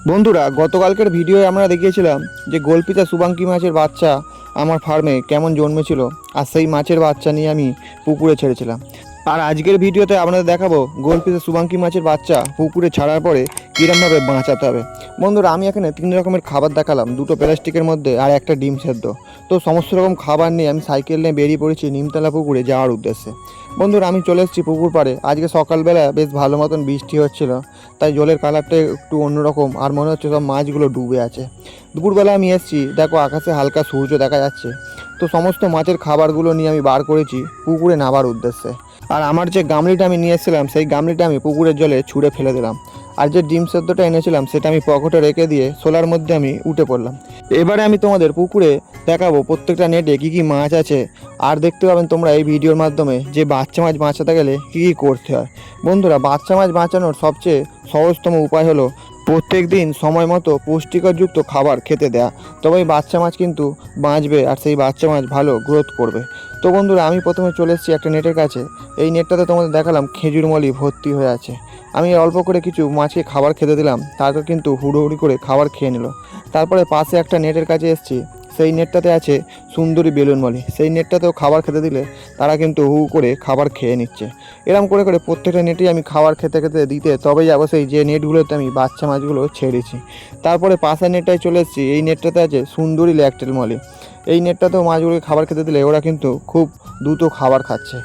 বন্ধুরা, গতকালকের ভিডিওয়ে আমরা দেখিয়েছিলাম যে গোলপিতা শুভাঙ্কি মাছের বাচ্চা আমার ফার্মে কেমন জন্মেছিল, আর সেই মাছের বাচ্চা নিয়ে আমি পুকুরে ছেড়েছিলাম। আর আজকের ভিডিওতে আপনাদের দেখাবো গোলপিতা শুভাঙ্কি মাছের বাচ্চা পুকুরে ছাড়ার পরে কীরমভাবে বাঁচাতে হবে। বন্ধুরা, আমি এখানে 3 রকমের খাবার দেখালাম, 2টো প্লাস্টিকের মধ্যে আর একটা ডিম সেদ্ধ। তো সমস্ত রকম খাবার নিয়ে আমি সাইকেল নিয়ে বেরিয়ে পড়েছি নিমতলা পুকুরে যাওয়ার উদ্দেশ্যে। বন্ধুরা, আমি চলে এসেছি পুকুর পাড়ে। আজকে সকালবেলা বেশ ভালো মতন বৃষ্টি হচ্ছিল, তাই জলের কালারটা একটু অন্যরকম, আর মনে হচ্ছে সব মাছগুলো ডুবে আছে। দুপুরবেলা আমি এসেছি, দেখো আকাশে হালকা সূর্য দেখা যাচ্ছে। তো সমস্ত মাছের খাবারগুলো নিয়ে আমি বার করেছি পুকুরে নামার উদ্দেশ্যে। আর আমার যে গামলিটা আমি নিয়ে এসেছিলাম, সেই গামলিটা আমি পুকুরের জলে ছুঁড়ে ফেলে দিলাম। আর যে ডিম সেদ্ধটা এনেছিলাম সেটা আমি পকেটে রেখে দিয়ে সোলার মধ্যে আমি উঠে পড়লাম। এবারে আমি তোমাদের পুকুরে দেখাবো প্রত্যেকটা নেটে কী কী মাছ আছে, আর দেখতে পাবেন তোমরা এই ভিডিওর মাধ্যমে যে বাচ্চা মাছ বাঁচাতে গেলে কী কী করতে হয়। বন্ধুরা, বাচ্চা মাছ বাঁচানোর সবচেয়ে সহজতম উপায় হলো প্রত্যেক দিন সময় মতো পুষ্টিকরযুক্ত খাবার খেতে দেয়া। তবেই বাচ্চা মাছ কিন্তু বাঁচবে, আর সেই বাচ্চা মাছ ভালো গ্রোথ করবে। তো বন্ধুরা, আমি প্রথমে চলে এসেছি একটা নেটের কাছে। এই নেটটাতে তোমাদের দেখালাম খেজুর মলি ভর্তি হয়ে আছে। আমি অল্প করে কিছু মাছকে খাবার খেতে দিলাম, তারপর কিন্তু হুড়োহুড়ি করে খাবার খেয়ে নিল। তারপরে পাশে একটা নেটের কাছে এসেছি, সেই নেটটাতে আছে সুন্দরী বেলুন মলি। সেই নেটটাতেও খাবার খেতে দিলে তারা কিন্তু হু করে খাবার খেয়ে নিচ্ছে। এরকম করে করে প্রত্যেকটা নেটেই আমি খাবার খেতে খেতে দিতে তবেই যাবো সেই যে নেটগুলোতে আমি বাচ্চা মাছগুলো ছেড়েছি। তারপরে পাশের নেটটায় চলে এসেছি, এই নেটটাতে আছে সুন্দরী ল্যাকটেল মলি। এই নেটটাতেও মাছগুলোকে খাবার খেতে দিলে ওরা কিন্তু খুব দ্রুত খাবার খাচ্ছে।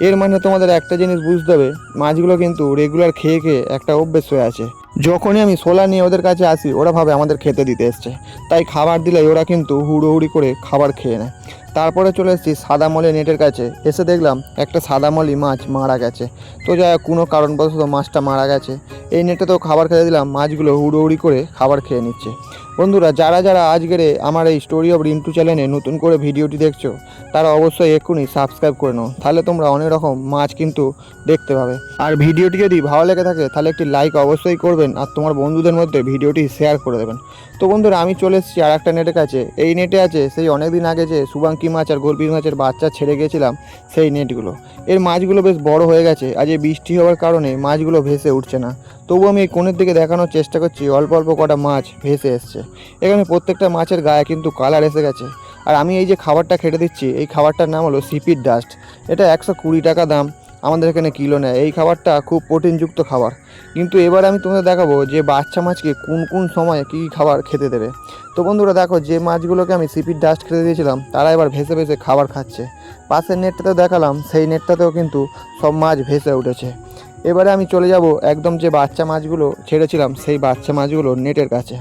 এর মানে তোমাদের একটা জিনিস বুঝতে হবে, মাছগুলো কিন্তু রেগুলার খেয়ে খেয়ে একটা অভ্যেস হয়ে আছে। যখনই আমি সোলা নিয়ে ওদের কাছে আসি, ওরা ভাবে আমাদের খেতে দিতে এসছে, তাই খাবার দিলে ওরা কিন্তু হুড়োহুড়ি করে খাবার খেয়ে নেয়। তারপরে চলে এসেছি সাদা মলি নেটের কাছে। এসে দেখলাম একটা সাদা মলি মাছ মারা গেছে। তো যাই হোক, কোনো কারণবশত মাছটা মারা গেছে। এই নেটটাতেও খাবার খেতে দিলাম, মাছগুলো হুড়োহুড়ি করে খাবার খেয়ে নিচ্ছে। বন্ধুরা, যারা যারা আজকের আমার এই স্টোরি অফ রিন্টু চ্যানেলে নতুন করে ভিডিওটি দেখছো, তারা অবশ্যই এক্ষুনি সাবস্ক্রাইব করে নাও, তাহলে তোমরা অনেক রকম মাছ কিন্তু দেখতে পাবে। আর ভিডিওটি যদি ভালো লেগে থাকে তাহলে একটি লাইক অবশ্যই করবেন, আর তোমার বন্ধুদের মধ্যে ভিডিওটি শেয়ার করে দেবেন। তো বন্ধুরা, আমি চলে এসেছি আর একটা নেটের কাছে। এই নেটে আছে সেই অনেক দিন আগে যে শুভাঙ্কি মাছ আর গোলপিস মাছের বাচ্চা ছেড়ে গিয়েছিলাম, সেই নেটগুলো। এর মাছগুলো বেশ বড় হয়ে গেছে, আজ এই বৃষ্টি হওয়ার কারণে মাছগুলো ভেসে উঠছে না। তবু আমি এই কোণের দিকে দেখানোর চেষ্টা করছি, অল্প অল্প কটা মাছ ভেসে এসছে। এখানে প্রত্যেকটা মাছের গায়ে কিন্তু কালার এসে গেছে। আর আমি এই যে খাবারটা খেতে দিচ্ছি, এই খাবারটার নাম হলো সিপিড ডাস্ট। এটা 120 টাকা দাম, আমাদের এখানে কিলো নেয়। এই খাবারটা খুব প্রোটিনযুক্ত খাবার। কিন্তু এবার আমি তোমাদের দেখাবো যে বাচ্চা মাছকে কোন কোন সময়ে কী কী খাবার খেতে দেবে। তো বন্ধুরা দেখো, যে মাছগুলোকে আমি সিপিড ডাস্ট খেতে দিয়েছিলাম তারা এবার ভেসে ভেসে খাবার খাচ্ছে। পাশের নেটটাতেও দেখালাম, সেই নেটটাতেও কিন্তু সব মাছ ভেসে উঠেছে। এবারে আমি চলে যাব একদম যে বাচ্চা মাছগুলো ছেড়েছিলাম সেই বাচ্চা মাছগুলো নেটের কাছে।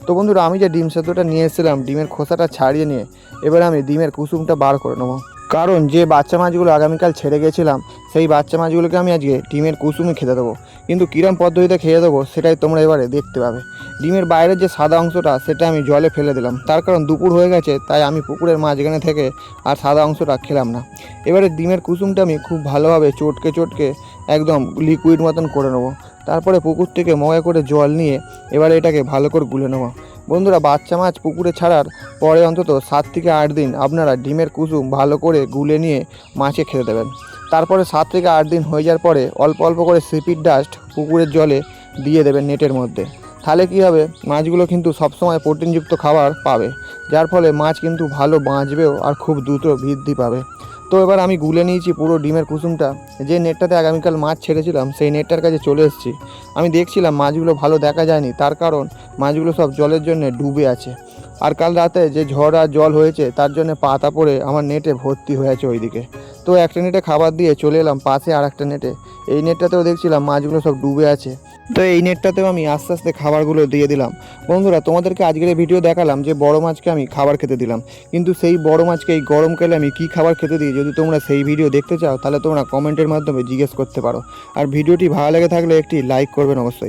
তো বন্ধুরা, আমি যে ডিম সেদ্ধটা নিয়ে এসেছিলাম, ডিমের খোসাটা ছাড়িয়ে নিয়ে এবারে আমি ডিমের কুসুমটা বার করে নেবো। কারণ যে বাচ্চা মাছগুলো আগামীকাল ছেড়ে গেছিলাম, সেই বাচ্চা মাছগুলোকে আমি আজকে ডিমের কুসুমই খেতে দেবো। কিন্তু কীরম পদ্ধতিতে খেয়ে দেবো সেটাই তোমরা এবারে দেখতে পাবে। ডিমের বাইরের যে সাদা অংশটা সেটা আমি জলে ফেলে দিলাম, তার কারণ দুপুর হয়ে গেছে, তাই আমি পুকুরের মাঝখানে থেকে আর সাদা অংশটা খেলাম না। এবারে ডিমের কুসুমটা আমি খুব ভালোভাবে চটকে চটকে একদম লিকুইড মতন করে নেবো। তারপরে পুকুর থেকে মগে করে জল নিয়ে এবারে এটাকে ভালো করে গুলে নেবো। বন্ধুরা, বাচ্চা মাছ পুকুরে ছাড়ার পরে অন্তত 7 থেকে 8 দিন আপনারা ডিমের কুসুম ভালো করে গুলে নিয়ে মাছে খেতে দেবেন। তারপরে 7 থেকে 8 দিন হয়ে যাওয়ার পরে অল্প অল্প করে সিপিড ডাস্ট পুকুরের জলে দিয়ে দেবেন নেটের মধ্যে। তাহলে কী হবে, মাছগুলো কিন্তু সবসময় প্রোটিনযুক্ত খাবার পাবে, যার ফলে মাছ কিন্তু ভালো বাঁচবেও আর খুব দ্রুত বৃদ্ধি পাবে। তো এবার আমি গুলে নিয়েছি পুরো ডিমের কুসুমটা। যে নেটটাতে আগামীকাল মাছ ছেড়েছিলাম সেই নেটটার কাছে চলে এসেছি। আমি দেখছিলাম মাছগুলো ভালো দেখা যায়নি, তার কারণ মাছগুলো সব জলের জন্য ডুবে আছে। আর কাল রাতে যে ঝড় আর জল হয়েছে তার জন্য পাতা পড়ে আমার নেটে ভর্তি হয়ে আছে ওইদিকে। তো একটা নেটে খাবার দিয়ে চলে এলাম পাশে আর একটা নেটে। এই নেটটাতেও দেখছিলাম মাছগুলো সব ডুবে আছে, তো এই নেটটাতেও আমি আস্তে আস্তে খাবারগুলো দিয়ে দিলাম। বন্ধুরা, তোমাদেরকে আজকের এই ভিডিও দেখালাম যে বড় মাছকে আমি খাবার খেতে দিলাম, কিন্তু সেই বড় মাছকে এই গরমকালে আমি কী খাবার খেতে দিই, যদি তোমরা সেই ভিডিও দেখতে চাও তাহলে তোমরা কমেন্টের মাধ্যমে জিজ্ঞেস করতে পারো। আর ভিডিওটি ভালো লেগে থাকলে একটি লাইক করবেন অবশ্যই।